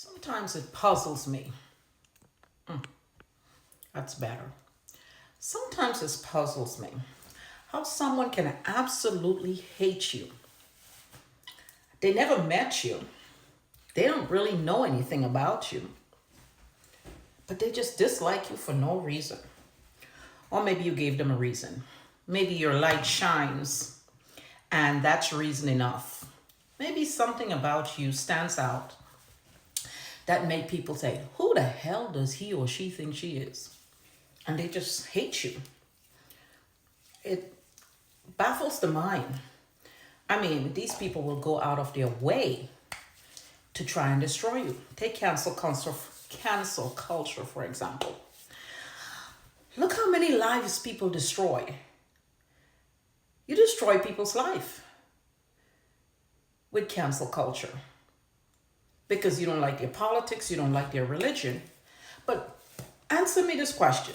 Sometimes it puzzles me. That's better. Sometimes it puzzles me how someone can absolutely hate you. They never met you, they don't really know anything about you, but they just dislike you for no reason. Or maybe you gave them a reason. Maybe your light shines and that's reason enough. Maybe something about you stands out that make people say, who the hell does he or she think she is? And they just hate you. It baffles the mind. I mean, these people will go out of their way to try and destroy you. Take cancel culture, for example. Look how many lives people destroy. You destroy people's life with cancel culture because you don't like their politics, you don't like their religion. But answer me this question.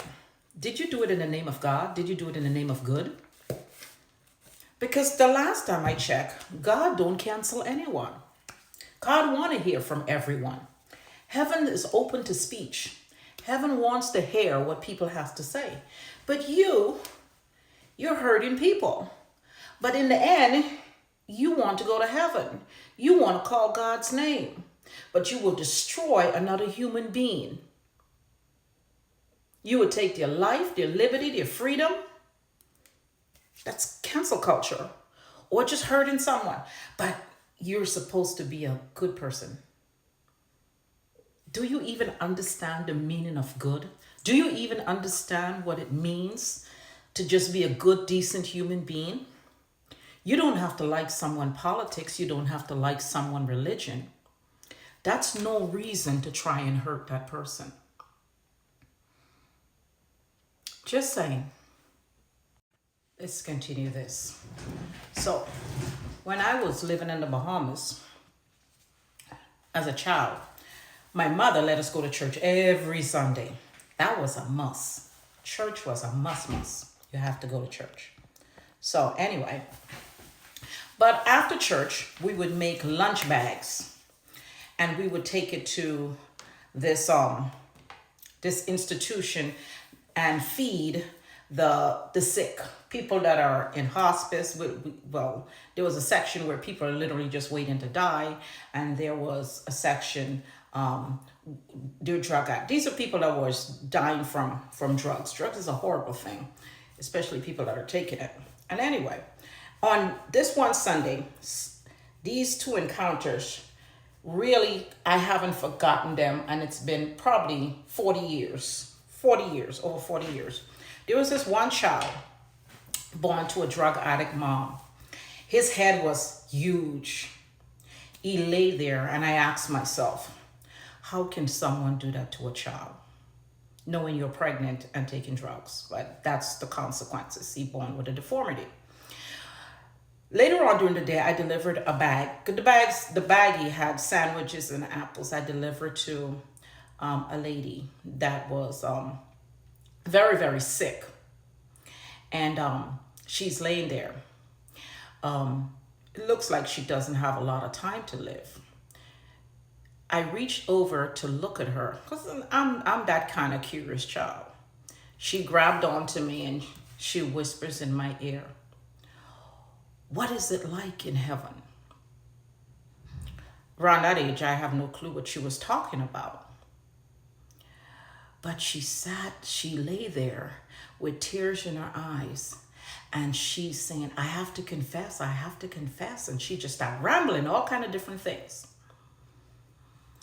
Did you do it in the name of God? Did you do it in the name of good? Because the last time I checked, God don't cancel anyone. God want to hear from everyone. Heaven is open to speech. Heaven wants to hear what people have to say. But you're hurting people. But in the end, you want to go to heaven. You want to call God's name. But you will destroy another human being. You would take their life, their liberty, their freedom. That's cancel culture. Or just hurting someone. But you're supposed to be a good person. Do you even understand the meaning of good? Do you even understand what it means to just be a good, decent human being? You don't have to like someone politics. You don't have to like someone religion. That's no reason to try and hurt that person. Just saying. Let's continue this. So, when I was living in the Bahamas as a child, my mother let us go to church every Sunday. That was a must. Church was a must. You have to go to church. So anyway, but after church, we would make lunch bags and we would take it to this institution and feed the sick, people that are in hospice. Well, there was a section where people are literally just waiting to die, and there was a section they're drug addicts. These are people that was dying from drugs. Drugs is a horrible thing, especially people that are taking it. And anyway, on this one Sunday, these two encounters, really, I haven't forgotten them, and it's been probably 40 years, over 40 years. There was this one child born to a drug addict mom. His head was huge. He lay there, and I asked myself, how can someone do that to a child? Knowing you're pregnant and taking drugs, but that's the consequences. He born with a deformity. Later on during the day, I delivered a bag. The baggie had sandwiches and apples. I delivered to a lady that was very, very sick. And she's laying there. It looks like she doesn't have a lot of time to live. I reached over to look at her because I'm that kind of curious child. She grabbed onto me and she whispers in my ear, what is it like in heaven? Around that age, I have no clue what she was talking about. But she lay there with tears in her eyes. And she's saying, I have to confess. And she just started rambling all kind of different things.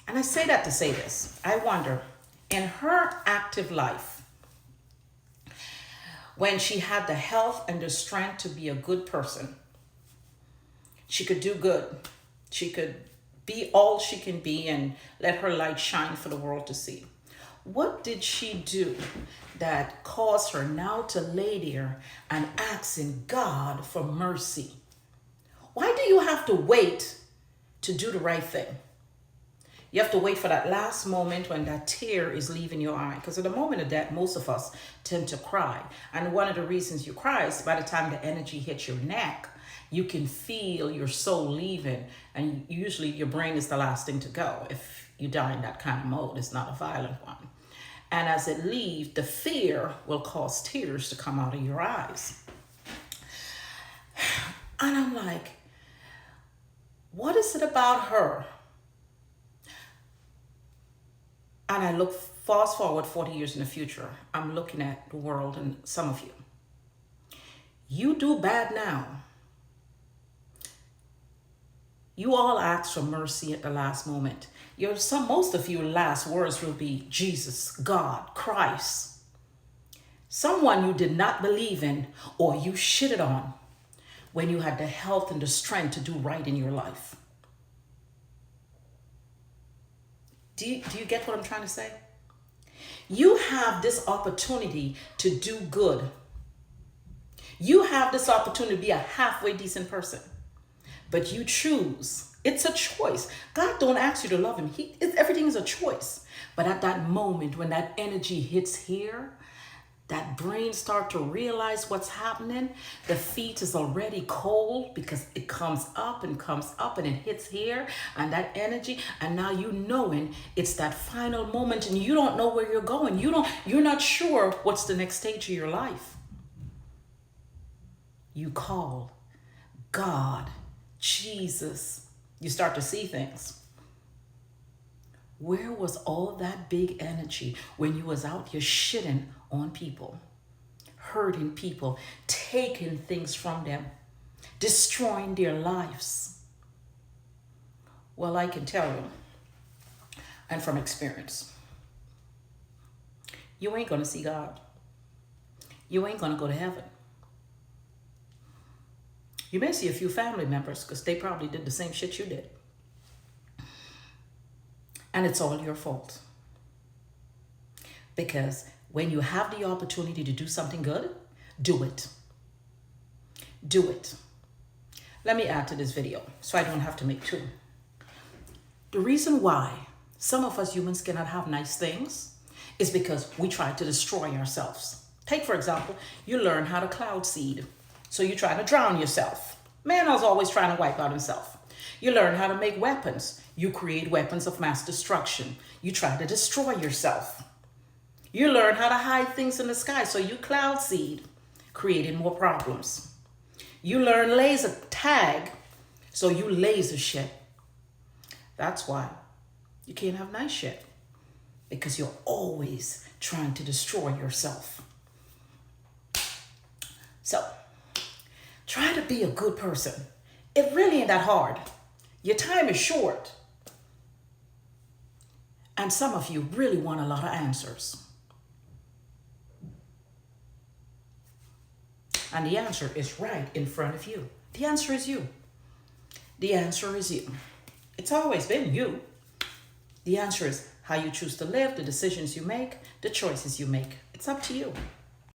And I say that to say this. I wonder, in her active life, when she had the health and the strength to be a good person, she could do good. She could be all she can be and let her light shine for the world to see. What did she do that caused her now to lay there and asking God for mercy? Why do you have to wait to do the right thing? You have to wait for that last moment when that tear is leaving your eye. Because at the moment of death, most of us tend to cry. And one of the reasons you cry is by the time the energy hits your neck, You can feel your soul leaving, and usually your brain is the last thing to go if you die in that kind of mode. It's not a violent one. And as it leaves, the fear will cause tears to come out of your eyes. And I'm like, what is it about her? And I look fast forward 40 years in the future. I'm looking at the world and some of you. You do bad now. You all ask for mercy at the last moment. Most of your last words will be Jesus, God, Christ. Someone you did not believe in or you shitted on when you had the health and the strength to do right in your life. Do you get what I'm trying to say? You have this opportunity to do good. You have this opportunity to be a halfway decent person. But you choose. It's a choice. God don't ask you to love him. Everything is a choice. But at that moment, when that energy hits here, that brain start to realize what's happening. The feet is already cold because it comes up and it hits here, and that energy, and now you knowing it's that final moment and you don't know where you're going. You're not sure what's the next stage of your life. You call God, Jesus. You start to see things. Where was all that big energy when you was out here shitting on people, hurting people, taking things from them, destroying their lives? Well, I can tell you, and from experience, you ain't going to see God. You ain't going to go to heaven. You may see a few family members because they probably did the same shit you did. And it's all your fault. Because when you have the opportunity to do something good, do it. Do it. Let me add to this video so I don't have to make two. The reason why some of us humans cannot have nice things is because we try to destroy ourselves. Take, for example, you learn how to cloud seed. So you try to drown yourself. Man is always trying to wipe out himself. You learn how to make weapons. You create weapons of mass destruction. You try to destroy yourself. You learn how to hide things in the sky. So you cloud seed, creating more problems. You learn laser tag. So you laser shit. That's why you can't have nice shit. Because you're always trying to destroy yourself. So, try to be a good person. It really ain't that hard. Your time is short. And some of you really want a lot of answers. And the answer is right in front of you. The answer is you. The answer is you. It's always been you. The answer is how you choose to live, the decisions you make, the choices you make. It's up to you.